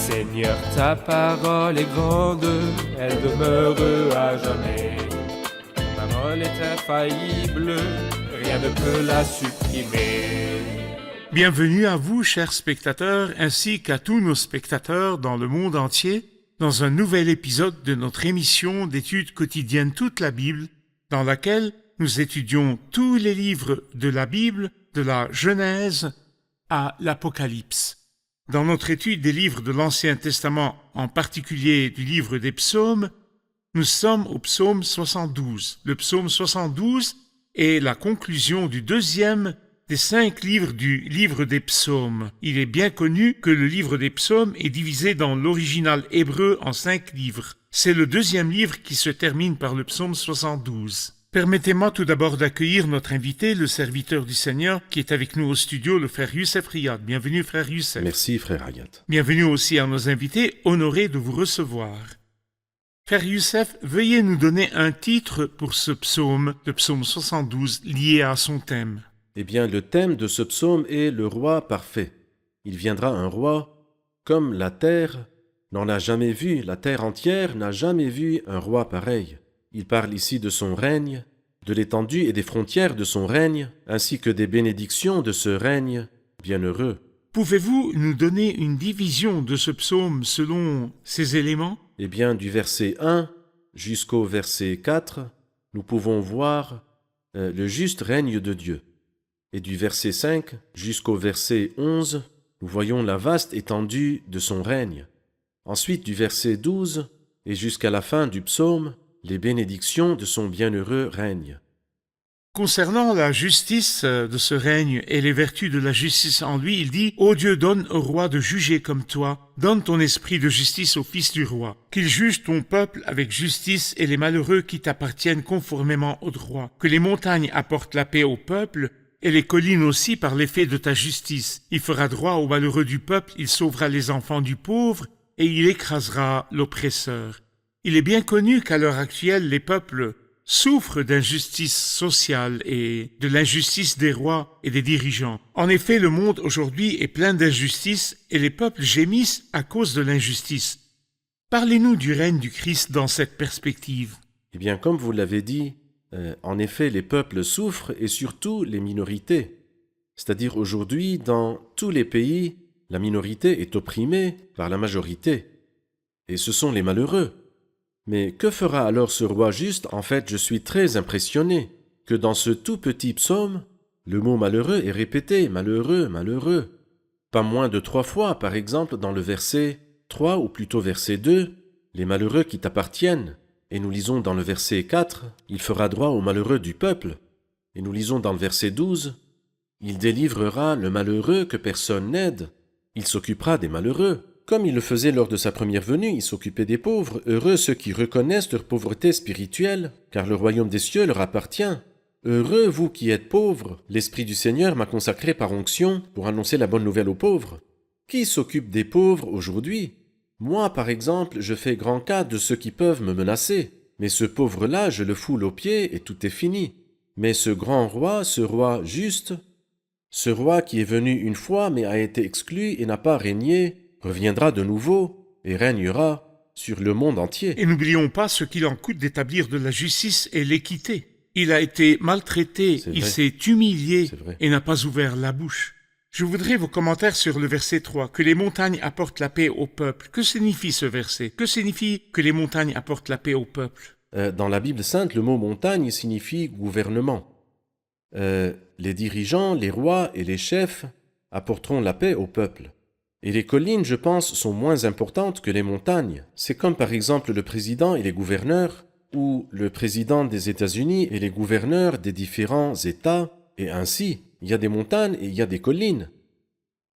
Seigneur, ta parole est grande, elle demeure à jamais. Ta parole est infaillible, rien ne peut la supprimer. Bienvenue à vous, chers spectateurs, ainsi qu'à tous nos spectateurs dans le monde entier, dans un nouvel épisode de notre émission d'études quotidiennes Toute la Bible, dans laquelle nous étudions tous les livres de la Bible, de la Genèse à l'Apocalypse. Dans notre étude des livres de l'Ancien Testament, en particulier du livre des Psaumes, nous sommes au psaume 72. Le psaume 72 est la conclusion du deuxième des 5 livres du livre des Psaumes. Il est bien connu que le livre des Psaumes est divisé dans l'original hébreu en 5 livres. C'est le deuxième livre qui se termine par le psaume 72. Permettez-moi tout d'abord d'accueillir notre invité, le serviteur du Seigneur, qui est avec nous au studio, le frère Youssef Riyad. Bienvenue, frère Youssef. Merci, frère Riyad. Bienvenue aussi à nos invités, honorés de vous recevoir. Frère Youssef, veuillez nous donner un titre pour ce psaume, le psaume 72, lié à son thème. Eh bien, le thème de ce psaume est le roi parfait. Il viendra un roi comme la terre n'en a jamais vu, la terre entière n'a jamais vu un roi pareil. Il parle ici de son règne, de l'étendue et des frontières de son règne, ainsi que des bénédictions de ce règne bienheureux. Pouvez-vous nous donner une division de ce psaume selon ces éléments? Eh bien, du verset 1 jusqu'au verset 4, nous pouvons voir le juste règne de Dieu. Et du verset 5 jusqu'au verset 11, nous voyons la vaste étendue de son règne. Ensuite, du verset 12 et jusqu'à la fin du psaume, les bénédictions de son bienheureux règne. Concernant la justice de ce règne et les vertus de la justice en lui, il dit « Ô Dieu, donne au roi de juger comme toi, donne ton esprit de justice au fils du roi, qu'il juge ton peuple avec justice et les malheureux qui t'appartiennent conformément au droit, que les montagnes apportent la paix au peuple, et les collines aussi par l'effet de ta justice. Il fera droit aux malheureux du peuple, il sauvera les enfants du pauvre, et il écrasera l'oppresseur. » Il est bien connu qu'à l'heure actuelle, les peuples souffrent d'injustice sociale et de l'injustice des rois et des dirigeants. En effet, le monde aujourd'hui est plein d'injustice et les peuples gémissent à cause de l'injustice. Parlez-nous du règne du Christ dans cette perspective. Eh bien, comme vous l'avez dit, en effet, les peuples souffrent et surtout les minorités. C'est-à-dire aujourd'hui, dans tous les pays, la minorité est opprimée par la majorité. Et ce sont les malheureux. Mais que fera alors ce roi juste? En fait, je suis très impressionné que dans ce tout petit psaume, le mot malheureux est répété, malheureux, malheureux. Pas moins de 3 fois, par exemple, dans le verset 3 ou plutôt verset 2, les malheureux qui t'appartiennent. Et nous lisons dans le verset 4, il fera droit aux malheureux du peuple. Et nous lisons dans le verset 12, il délivrera le malheureux que personne n'aide. Il s'occupera des malheureux. Comme il le faisait lors de sa première venue, il s'occupait des pauvres. Heureux ceux qui reconnaissent leur pauvreté spirituelle, car le royaume des cieux leur appartient. Heureux vous qui êtes pauvres, l'Esprit du Seigneur m'a consacré par onction pour annoncer la bonne nouvelle aux pauvres. Qui s'occupe des pauvres aujourd'hui? Moi, par exemple, je fais grand cas de ceux qui peuvent me menacer. Mais ce pauvre-là, je le foule aux pieds et tout est fini. Mais ce grand roi, ce roi juste, ce roi qui est venu une fois mais a été exclu et n'a pas régné, reviendra de nouveau et régnera sur le monde entier. Et n'oublions pas ce qu'il en coûte d'établir de la justice et l'équité. Il a été maltraité, il s'est humilié et n'a pas ouvert la bouche. Je voudrais vos commentaires sur le verset 3. Que les montagnes apportent la paix au peuple. Que signifie ce verset? Que signifie que les montagnes apportent la paix au peuple? Dans la Bible sainte, le mot montagne signifie gouvernement. Les dirigeants, les rois et les chefs apporteront la paix au peuple. Et les collines, je pense, sont moins importantes que les montagnes. C'est comme par exemple le président et les gouverneurs, ou le président des États-Unis et les gouverneurs des différents États, et ainsi. Il y a des montagnes et il y a des collines.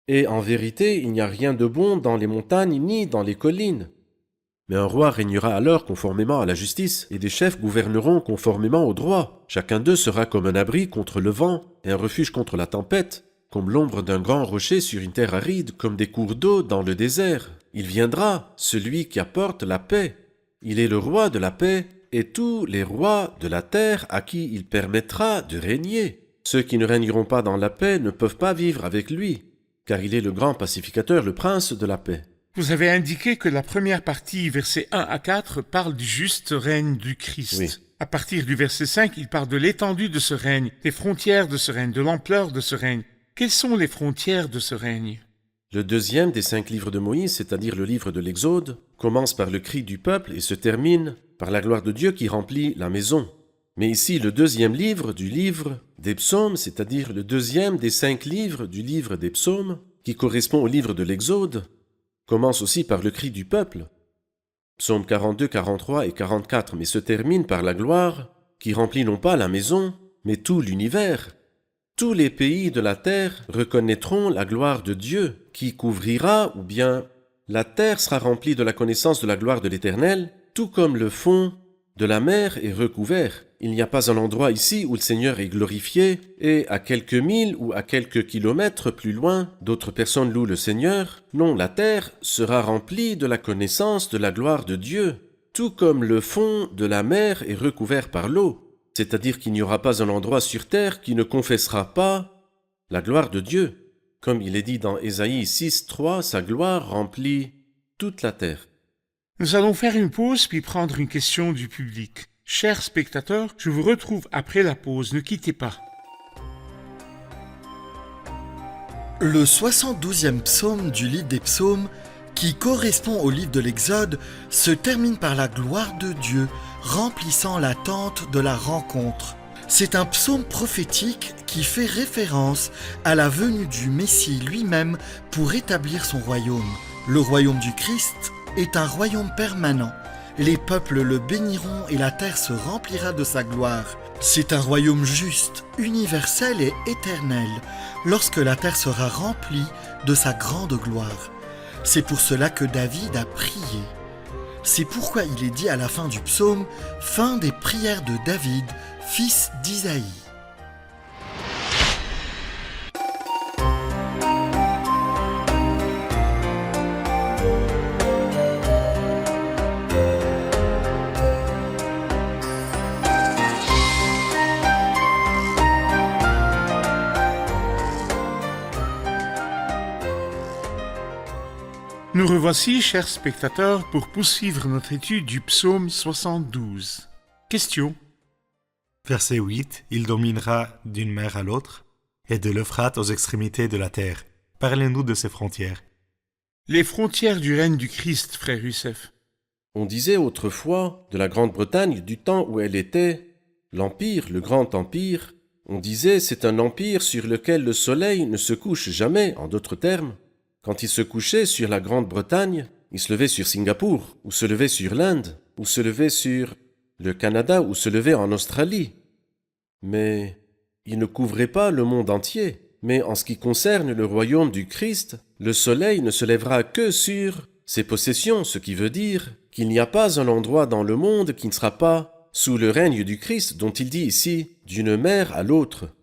Et en vérité, il n'y a rien de bon dans les montagnes ni dans les collines. Mais un roi régnera alors conformément à la justice, et des chefs gouverneront conformément au droit. Chacun d'eux sera comme un abri contre le vent et un refuge contre la tempête, comme l'ombre d'un grand rocher sur une terre aride, comme des cours d'eau dans le désert. Il viendra, celui qui apporte la paix. Il est le roi de la paix, et tous les rois de la terre à qui il permettra de régner. Ceux qui ne régneront pas dans la paix ne peuvent pas vivre avec lui, car il est le grand pacificateur, le prince de la paix. Vous avez indiqué que la première partie, versets 1 à 4, parle du juste règne du Christ. Oui. À partir du verset 5, il parle de l'étendue de ce règne, des frontières de ce règne, de l'ampleur de ce règne. Quelles sont les frontières de ce règne? Le deuxième des 5 livres de Moïse, c'est-à-dire le livre de l'Exode, commence par le cri du peuple et se termine par la gloire de Dieu qui remplit la maison. Mais ici, le deuxième livre du livre des psaumes, c'est-à-dire le deuxième des 5 livres du livre des psaumes, qui correspond au livre de l'Exode, commence aussi par le cri du peuple, psaumes 42, 43 et 44, mais se termine par la gloire qui remplit non pas la maison, mais tout l'univers. Tous les pays de la terre reconnaîtront la gloire de Dieu qui couvrira, ou bien la terre sera remplie de la connaissance de la gloire de l'Éternel, tout comme le fond de la mer est recouvert. Il n'y a pas un endroit ici où le Seigneur est glorifié, et à quelques milles ou à quelques kilomètres plus loin, d'autres personnes louent le Seigneur. Non, la terre sera remplie de la connaissance de la gloire de Dieu, tout comme le fond de la mer est recouvert par l'eau. C'est-à-dire qu'il n'y aura pas un endroit sur terre qui ne confessera pas la gloire de Dieu. Comme il est dit dans Ésaïe 6, 3, sa gloire remplit toute la terre. Nous allons faire une pause puis prendre une question du public. Chers spectateurs, je vous retrouve après la pause, ne quittez pas. Le 72e psaume du livre des psaumes, qui correspond au livre de l'Exode, se termine par la gloire de Dieu, remplissant la tente de la rencontre. C'est un psaume prophétique qui fait référence à la venue du Messie lui-même pour établir son royaume. Le royaume du Christ est un royaume permanent. Les peuples le béniront et la terre se remplira de sa gloire. C'est un royaume juste, universel et éternel, lorsque la terre sera remplie de sa grande gloire. C'est pour cela que David a prié. C'est pourquoi il est dit à la fin du psaume « Fin des prières de David, fils d'Isaïe ». Nous revoici, chers spectateurs, pour poursuivre notre étude du psaume 72. Question. Verset 8. Il dominera d'une mer à l'autre, et de l'Euphrate aux extrémités de la terre. Parlez-nous de ces frontières. Les frontières du règne du Christ, frère Youssef. On disait autrefois de la Grande-Bretagne, du temps où elle était l'Empire, le Grand Empire, on disait c'est un empire sur lequel le soleil ne se couche jamais, en d'autres termes. Quand il se couchait sur la Grande-Bretagne, il se levait sur Singapour, ou se levait sur l'Inde, ou se levait sur le Canada, ou se levait en Australie. Mais il ne couvrait pas le monde entier. Mais en ce qui concerne le royaume du Christ, le soleil ne se lèvera que sur ses possessions, ce qui veut dire qu'il n'y a pas un endroit dans le monde qui ne sera pas sous le règne du Christ, dont il dit ici « d'une mer à l'autre ».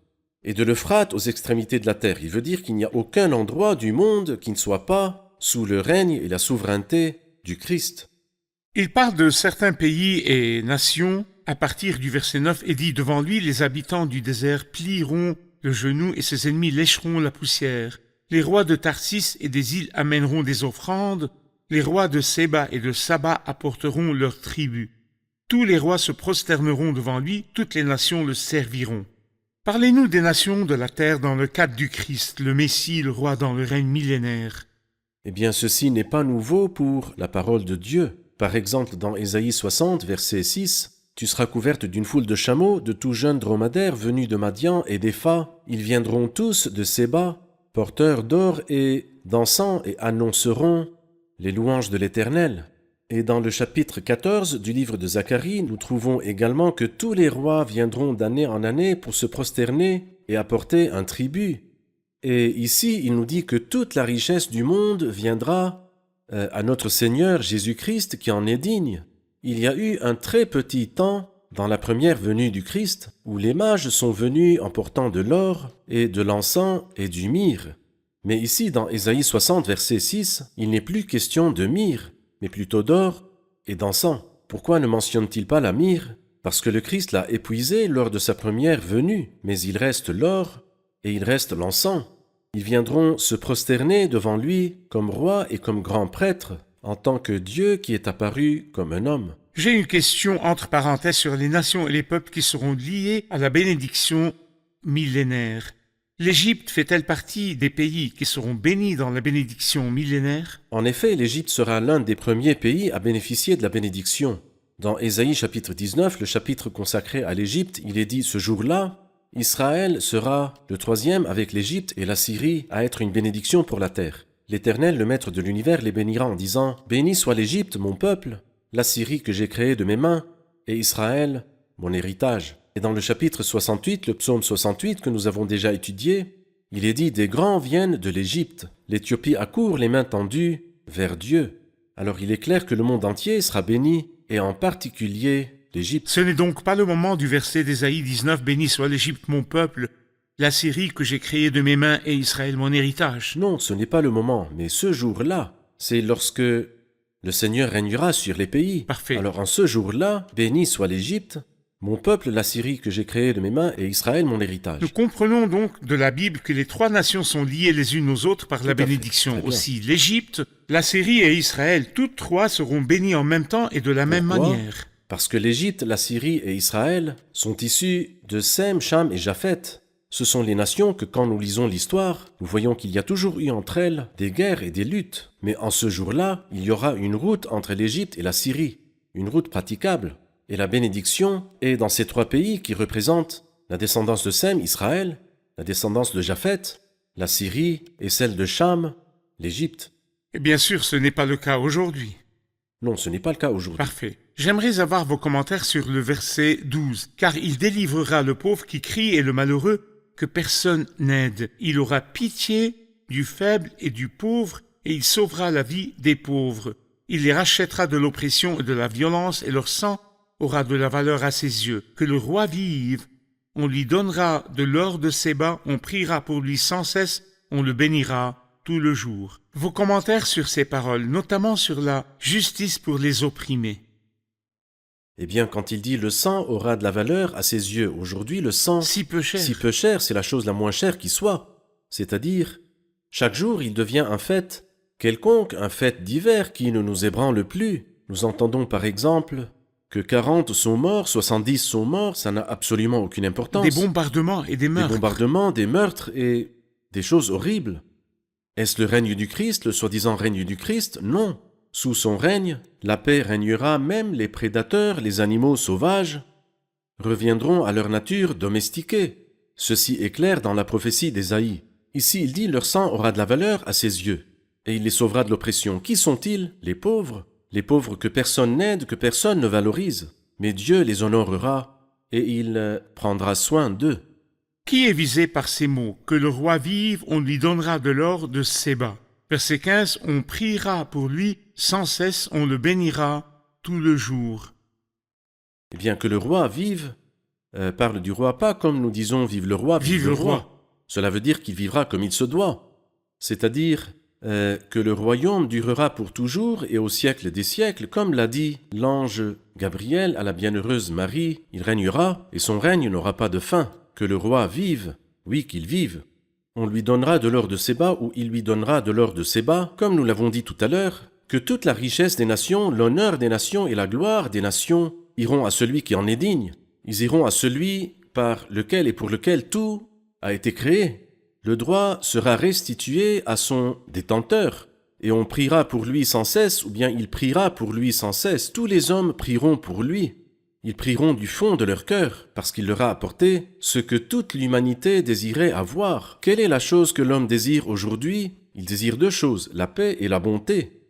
Et de l'Euphrate aux extrémités de la terre. Il veut dire qu'il n'y a aucun endroit du monde qui ne soit pas sous le règne et la souveraineté du Christ. Il parle de certains pays et nations à partir du verset 9 et dit « Devant lui, les habitants du désert plieront le genou et ses ennemis lécheront la poussière. Les rois de Tarsis et des îles amèneront des offrandes. Les rois de Séba et de Saba apporteront leurs tribus. Tous les rois se prosterneront devant lui, toutes les nations le serviront. » Parlez-nous des nations de la terre dans le cadre du Christ, le Messie, le roi dans le règne millénaire. Eh bien, ceci n'est pas nouveau pour la parole de Dieu. Par exemple, dans Ésaïe 60, verset 6, « Tu seras couverte d'une foule de chameaux, de tout jeunes dromadaires venus de Madian et d'Épha. Ils viendront tous de Séba, porteurs d'or et d'encens, et annonceront les louanges de l'Éternel. » Et dans le chapitre 14 du livre de Zacharie, nous trouvons également que tous les rois viendront d'année en année pour se prosterner et apporter un tribut. Et ici, il nous dit que toute la richesse du monde viendra à notre Seigneur Jésus-Christ qui en est digne. Il y a eu un très petit temps dans la première venue du Christ où les mages sont venus en portant de l'or et de l'encens et du myrrhe. Mais ici, dans Ésaïe 60, verset 6, il n'est plus question de myrrhe, mais plutôt d'or et d'encens. Pourquoi ne mentionne-t-il pas la myrrhe? Parce que le Christ l'a épuisé lors de sa première venue, mais il reste l'or et il reste l'encens. Ils viendront se prosterner devant lui comme roi et comme grand prêtre, en tant que Dieu qui est apparu comme un homme. J'ai une question entre parenthèses sur les nations et les peuples qui seront liés à la bénédiction millénaire. L'Égypte fait-elle partie des pays qui seront bénis dans la bénédiction millénaire? En effet, l'Égypte sera l'un des premiers pays à bénéficier de la bénédiction. Dans Ésaïe chapitre 19, le chapitre consacré à l'Égypte, il est dit « Ce jour-là, Israël sera le troisième avec l'Égypte et la Syrie à être une bénédiction pour la terre. L'Éternel, le Maître de l'univers, les bénira en disant « Béni soit l'Égypte, mon peuple, la Syrie que j'ai créée de mes mains, et Israël, mon héritage. » Et dans le chapitre 68, le psaume 68 que nous avons déjà étudié, il est dit « Des grands viennent de l'Égypte, l'Éthiopie accourt les mains tendues vers Dieu. » Alors il est clair que le monde entier sera béni, et en particulier l'Égypte. Ce n'est donc pas le moment du verset d'Ésaïe 19 « Béni soit l'Égypte mon peuple, la Syrie que j'ai créée de mes mains et Israël mon héritage. » Non, ce n'est pas le moment, mais ce jour-là, c'est lorsque le Seigneur régnera sur les pays. Parfait. Alors en ce jour-là, béni soit l'Égypte, mon peuple, la Syrie que j'ai créée de mes mains, et Israël mon héritage. Nous comprenons donc de la Bible que les trois nations sont liées les unes aux autres par la Tout à fait. bénédiction. Très bien. Aussi, l'Égypte, la Syrie et Israël, toutes trois seront bénies en même temps et de la même Pourquoi? manière. Parce que l'Égypte, la Syrie et Israël sont issus de Sem, Cham et Japheth. Ce sont les nations que quand nous lisons l'histoire, nous voyons qu'il y a toujours eu entre elles des guerres et des luttes. Mais en ce jour-là, il y aura une route entre l'Égypte et la Syrie, une route praticable. Et la bénédiction est dans ces trois pays qui représentent la descendance de Sem, Israël, la descendance de Japheth, la Syrie et celle de Cham, l'Égypte. Et bien sûr, ce n'est pas le cas aujourd'hui. Non, ce n'est pas le cas aujourd'hui. Parfait. J'aimerais avoir vos commentaires sur le verset 12. « Car il délivrera le pauvre qui crie et le malheureux que personne n'aide. Il aura pitié du faible et du pauvre et il sauvera la vie des pauvres. Il les rachètera de l'oppression et de la violence et leur sang aura de la valeur à ses yeux. Que le roi vive, on lui donnera de l'or de Séba, on priera pour lui sans cesse, on le bénira tout le jour. » Vos commentaires sur ces paroles, notamment sur la justice pour les opprimés. Eh bien, quand il dit « le sang aura de la valeur à ses yeux », aujourd'hui, le sang, Si peu cher. si peu cher, c'est la chose la moins chère qui soit. C'est-à-dire, chaque jour, il devient un fait quelconque, un fait divers qui ne nous ébranle plus. Nous entendons par exemple que 40 sont morts, 70 sont morts, ça n'a absolument aucune importance. Des bombardements et des meurtres. Des bombardements, des meurtres et des choses horribles. Est-ce le règne du Christ, le soi-disant règne du Christ? Non. Sous son règne, la paix régnera, même les prédateurs, les animaux sauvages, reviendront à leur nature domestiquée. Ceci est clair dans la prophétie d'Ésaïe. Ici, il dit « leur sang aura de la valeur à ses yeux, et il les sauvera de l'oppression. » Qui sont-ils? Les pauvres. Les pauvres que personne n'aide, que personne ne valorise. Mais Dieu les honorera, et il prendra soin d'eux. Qui est visé par ces mots? Que le roi vive, on lui donnera de l'or de Séba. Verset 15, on priera pour lui sans cesse, on le bénira tout le jour. Eh bien, que le roi vive, parle du roi pas comme nous disons « vive le roi, Vive le roi. » Cela veut dire qu'il vivra comme il se doit. C'est-à-dire que le royaume durera pour toujours et au siècle des siècles, comme l'a dit l'ange Gabriel à la bienheureuse Marie, il régnera et son règne n'aura pas de fin. Que le roi vive, oui qu'il vive. On lui donnera de l'or de Séba ou il lui donnera de l'or de Séba, comme nous l'avons dit tout à l'heure, que toute la richesse des nations, l'honneur des nations et la gloire des nations iront à celui qui en est digne. Ils iront à celui par lequel et pour lequel tout a été créé. Le droit sera restitué à son détenteur, et on priera pour lui sans cesse, ou bien il priera pour lui sans cesse. Tous les hommes prieront pour lui. Ils prieront du fond de leur cœur, parce qu'il leur a apporté ce que toute l'humanité désirait avoir. Quelle est la chose que l'homme désire aujourd'hui? Il désire deux choses, la paix et la bonté.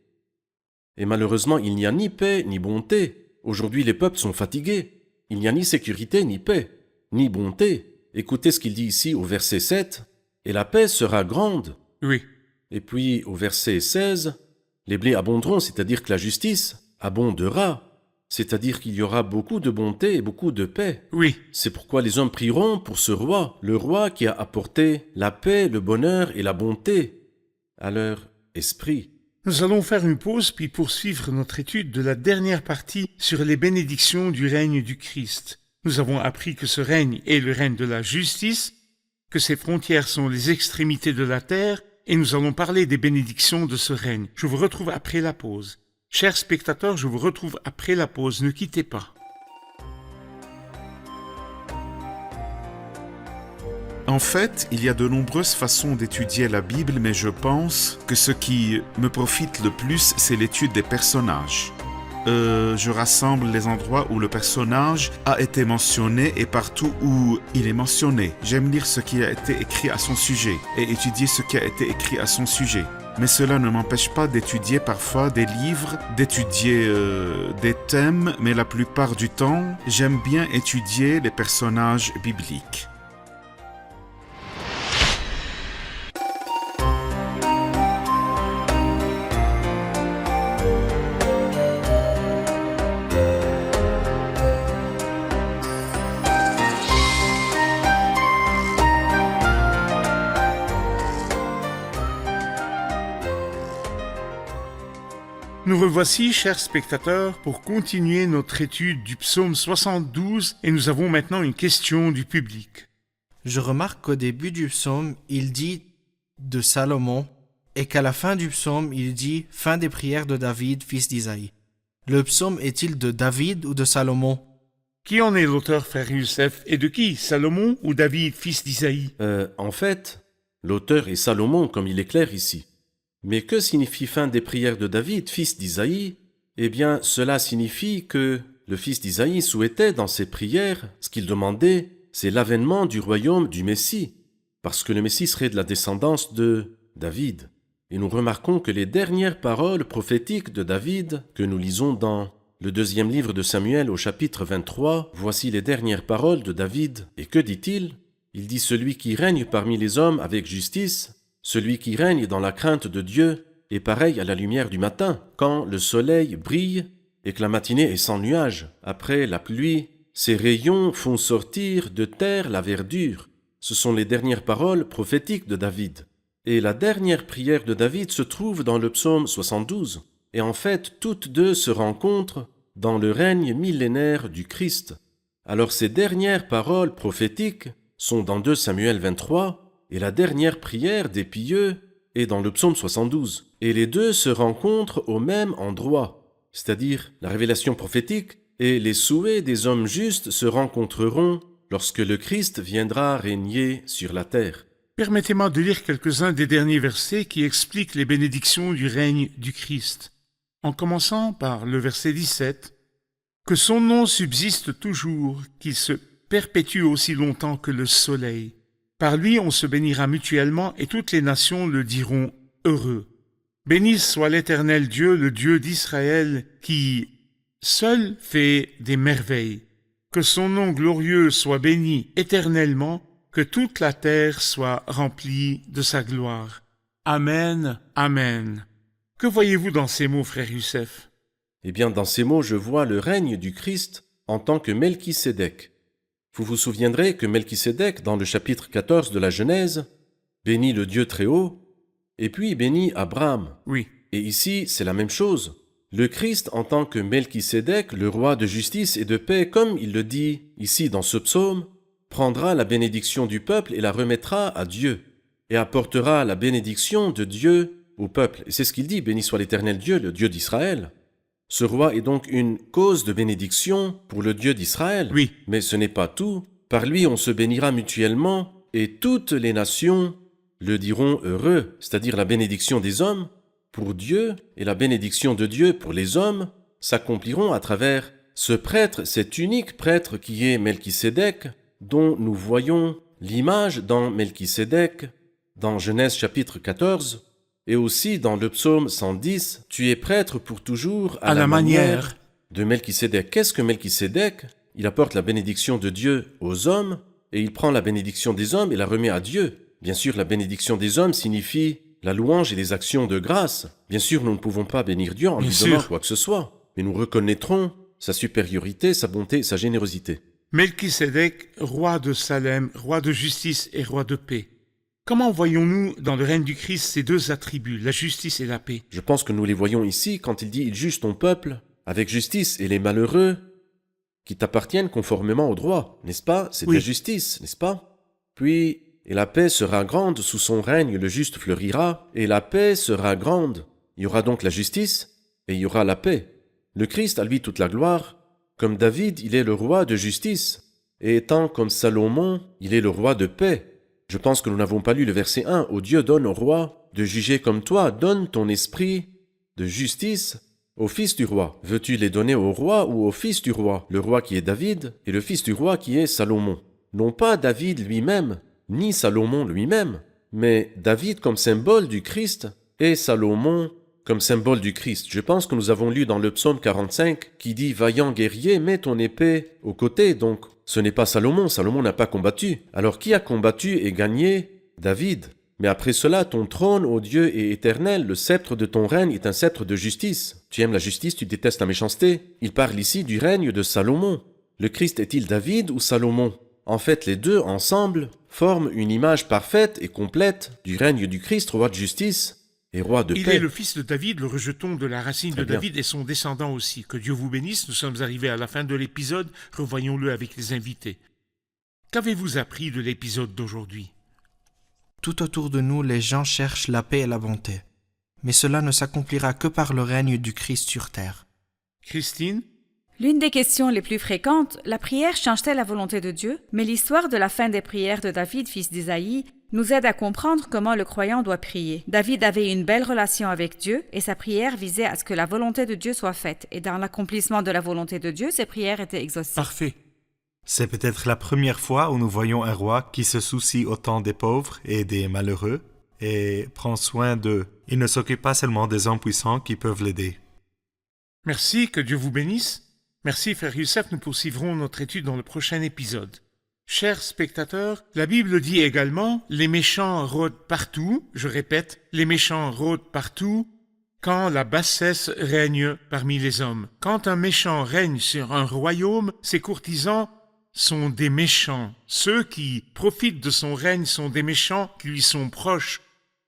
Et malheureusement, il n'y a ni paix ni bonté. Aujourd'hui, les peuples sont fatigués. Il n'y a ni sécurité, ni paix, ni bonté. Écoutez ce qu'il dit ici au verset 7. « Et la paix sera grande. » Oui. Et puis au verset 16, « Les blés abonderont, c'est-à-dire que la justice abondera. » C'est-à-dire qu'il y aura beaucoup de bonté et beaucoup de paix. Oui. C'est pourquoi les hommes prieront pour ce roi, le roi qui a apporté la paix, le bonheur et la bonté à leur esprit. Nous allons faire une pause puis poursuivre notre étude de la dernière partie sur les bénédictions du règne du Christ. Nous avons appris que ce règne est le règne de la justice, que ses frontières sont les extrémités de la terre, et nous allons parler des bénédictions de ce règne. Je vous retrouve après la pause. Chers spectateurs, je vous retrouve après la pause, ne quittez pas. En fait, il y a de nombreuses façons d'étudier la Bible, mais je pense que ce qui me profite le plus, c'est l'étude des personnages. Je rassemble les endroits où le personnage a été mentionné et partout où il est mentionné. J'aime lire ce qui a été écrit à son sujet et étudier ce qui a été écrit à son sujet. Mais cela ne m'empêche pas d'étudier parfois des livres, d'étudier des thèmes, mais la plupart du temps, j'aime bien étudier les personnages bibliques. Nous revoici, chers spectateurs, pour continuer notre étude du psaume 72 et nous avons maintenant une question du public. Je remarque qu'au début du psaume, il dit de Salomon et qu'à la fin du psaume, il dit « Fin des prières de David, fils d'Isaïe ». Le psaume est-il de David ou de Salomon? Qui en est l'auteur, frère Youssef, et de qui, Salomon ou David, fils d'Isaïe? En fait, l'auteur est Salomon, comme il est clair ici. Mais que signifie fin des prières de David, fils d'Isaïe? Eh bien, cela signifie que le fils d'Isaïe souhaitait dans ses prières, ce qu'il demandait, c'est l'avènement du royaume du Messie, parce que le Messie serait de la descendance de David. Et nous remarquons que les dernières paroles prophétiques de David, que nous lisons dans le 2e livre de Samuel au chapitre 23, voici les dernières paroles de David. Et que dit-il? Il dit « Celui qui règne parmi les hommes avec justice, celui qui règne dans la crainte de Dieu est pareil à la lumière du matin, quand le soleil brille et que la matinée est sans nuages. Après la pluie, ses rayons font sortir de terre la verdure. » Ce sont les dernières paroles prophétiques de David. Et la dernière prière de David se trouve dans le psaume 72. Et en fait, toutes deux se rencontrent dans le règne millénaire du Christ. Alors ces dernières paroles prophétiques sont dans 2 Samuel 23, et la dernière prière des pieux est dans le psaume 72. Et les deux se rencontrent au même endroit, c'est-à-dire la révélation prophétique et les souhaits des hommes justes se rencontreront lorsque le Christ viendra régner sur la terre. Permettez-moi de lire quelques-uns des derniers versets qui expliquent les bénédictions du règne du Christ. En commençant par le verset 17, « Que son nom subsiste toujours, qu'il se perpétue aussi longtemps que le soleil. Par lui on se bénira mutuellement et toutes les nations le diront heureux. Béni soit l'Éternel Dieu, le Dieu d'Israël, qui seul fait des merveilles. Que son nom glorieux soit béni éternellement, que toute la terre soit remplie de sa gloire. Amen, Amen. » Que voyez-vous dans ces mots, frère Youssef? Eh bien, dans ces mots, je vois le règne du Christ en tant que Melchisédek. Vous vous souviendrez que Melchisédek, dans le chapitre 14 de la Genèse, bénit le Dieu très haut, et puis bénit Abraham. Oui. Et ici, c'est la même chose. Le Christ, en tant que Melchisédek, le roi de justice et de paix, comme il le dit ici dans ce psaume, prendra la bénédiction du peuple et la remettra à Dieu, et apportera la bénédiction de Dieu au peuple. Et c'est ce qu'il dit, béni soit l'Éternel Dieu, le Dieu d'Israël. Ce roi est donc une cause de bénédiction pour le Dieu d'Israël. Oui. Mais ce n'est pas tout. Par lui, on se bénira mutuellement, et toutes les nations le diront heureux, c'est-à-dire la bénédiction des hommes pour Dieu et la bénédiction de Dieu pour les hommes s'accompliront à travers ce prêtre, cet unique prêtre qui est Melchisédek, dont nous voyons l'image dans Melchisédek, dans Genèse chapitre 14, et aussi dans le psaume 110, « Tu es prêtre pour toujours à la manière de Melchisédek. » Qu'est-ce que Melchisédek? Il apporte la bénédiction de Dieu aux hommes, et il prend la bénédiction des hommes et la remet à Dieu. Bien sûr, la bénédiction des hommes signifie la louange et les actions de grâce. Bien sûr, nous ne pouvons pas bénir Dieu en lui donnant quoi que ce soit, mais nous reconnaîtrons sa supériorité, sa bonté, sa générosité. Melchisédek, roi de Salem, roi de justice et roi de paix. Comment voyons-nous dans le règne du Christ ces deux attributs, la justice et la paix? Je pense que nous les voyons ici quand il dit « Il juge ton peuple avec justice et les malheureux qui t'appartiennent conformément au droit », n'est-ce pas? C'est de la justice, n'est-ce pas? Puis, Et la paix sera grande, sous son règne le juste fleurira, et la paix sera grande. Il y aura donc la justice, et il y aura la paix. Le Christ a lui toute la gloire. Comme David, il est le roi de justice, et étant comme Salomon, il est le roi de paix. Je pense que nous n'avons pas lu le verset 1, où Dieu donne au roi de juger comme toi, donne ton esprit de justice au fils du roi. Veux-tu les donner au roi ou au fils du roi, le roi qui est David, et le fils du roi qui est Salomon? Non pas David lui-même, ni Salomon lui-même, mais David comme symbole du Christ et Salomon comme symbole du Christ. Je pense que nous avons lu dans le psaume 45 qui dit « Vaillant guerrier, mets ton épée au côté ». Donc, ce n'est pas Salomon, Salomon n'a pas combattu. Alors qui a combattu et gagné? David. Mais après cela, ton trône, ô Dieu, est éternel, le sceptre de ton règne est un sceptre de justice. Tu aimes la justice, tu détestes la méchanceté. Il parle ici du règne de Salomon. Le Christ est-il David ou Salomon? En fait, les deux, ensemble, forment une image parfaite et complète du règne du Christ, roi de justice et roi de paix. Il est le fils de David, le rejeton de la racine Très de bien. David et son descendant aussi. Que Dieu vous bénisse, nous sommes arrivés à la fin de l'épisode, revoyons-le avec les invités. Qu'avez-vous appris de l'épisode d'aujourd'hui? Tout autour de nous, les gens cherchent la paix et la bonté. Mais cela ne s'accomplira que par le règne du Christ sur terre. Christine? L'une des questions les plus fréquentes, la prière change-t-elle la volonté de Dieu? Mais l'histoire de la fin des prières de David, fils d'Isaïe, nous aide à comprendre comment le croyant doit prier. David avait une belle relation avec Dieu et sa prière visait à ce que la volonté de Dieu soit faite. Et dans l'accomplissement de la volonté de Dieu, ses prières étaient exaucées. Parfait. C'est peut-être la première fois où nous voyons un roi qui se soucie autant des pauvres et des malheureux et prend soin d'eux. Il ne s'occupe pas seulement des hommes puissants qui peuvent l'aider. Merci, que Dieu vous bénisse. Merci, frère Youssef, nous poursuivrons notre étude dans le prochain épisode. Chers spectateurs, la Bible dit également « Les méchants rôdent partout », je répète, « Les méchants rôdent partout quand la bassesse règne parmi les hommes ». Quand un méchant règne sur un royaume, ses courtisans sont des méchants. Ceux qui profitent de son règne sont des méchants qui lui sont proches,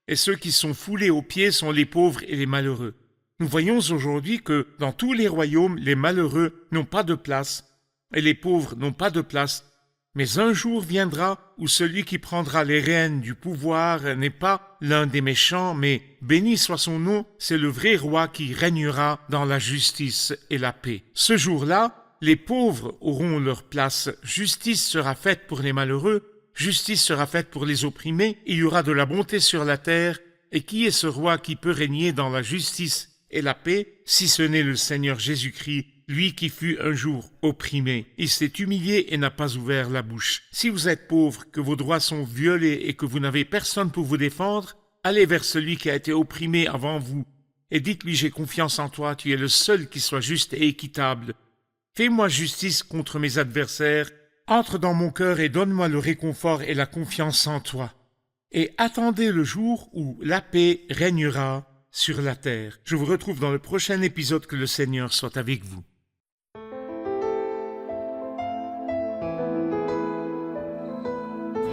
et ceux qui sont foulés aux pieds sont les pauvres et les malheureux. Nous voyons aujourd'hui que dans tous les royaumes, les malheureux n'ont pas de place et les pauvres n'ont pas de place. Mais un jour viendra où celui qui prendra les rênes du pouvoir n'est pas l'un des méchants, mais béni soit son nom, c'est le vrai roi qui régnera dans la justice et la paix. Ce jour-là, les pauvres auront leur place, justice sera faite pour les malheureux, justice sera faite pour les opprimés, il y aura de la bonté sur la terre, et qui est ce roi qui peut régner dans la justice et la paix, si ce n'est le Seigneur Jésus-Christ, lui qui fut un jour opprimé? Il s'est humilié et n'a pas ouvert la bouche. Si vous êtes pauvre, que vos droits sont violés et que vous n'avez personne pour vous défendre, allez vers celui qui a été opprimé avant vous et dites-lui: j'ai confiance en toi, tu es le seul qui soit juste et équitable. Fais-moi justice contre mes adversaires, entre dans mon cœur et donne-moi le réconfort et la confiance en toi. Et attendez le jour où la paix régnera sur la terre. Je vous retrouve dans le prochain épisode. Que le Seigneur soit avec vous.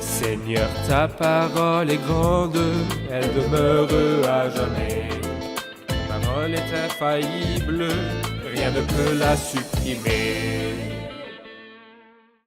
Seigneur, ta parole est grande, elle demeure à jamais. Ta parole est infaillible, rien ne peut la supprimer.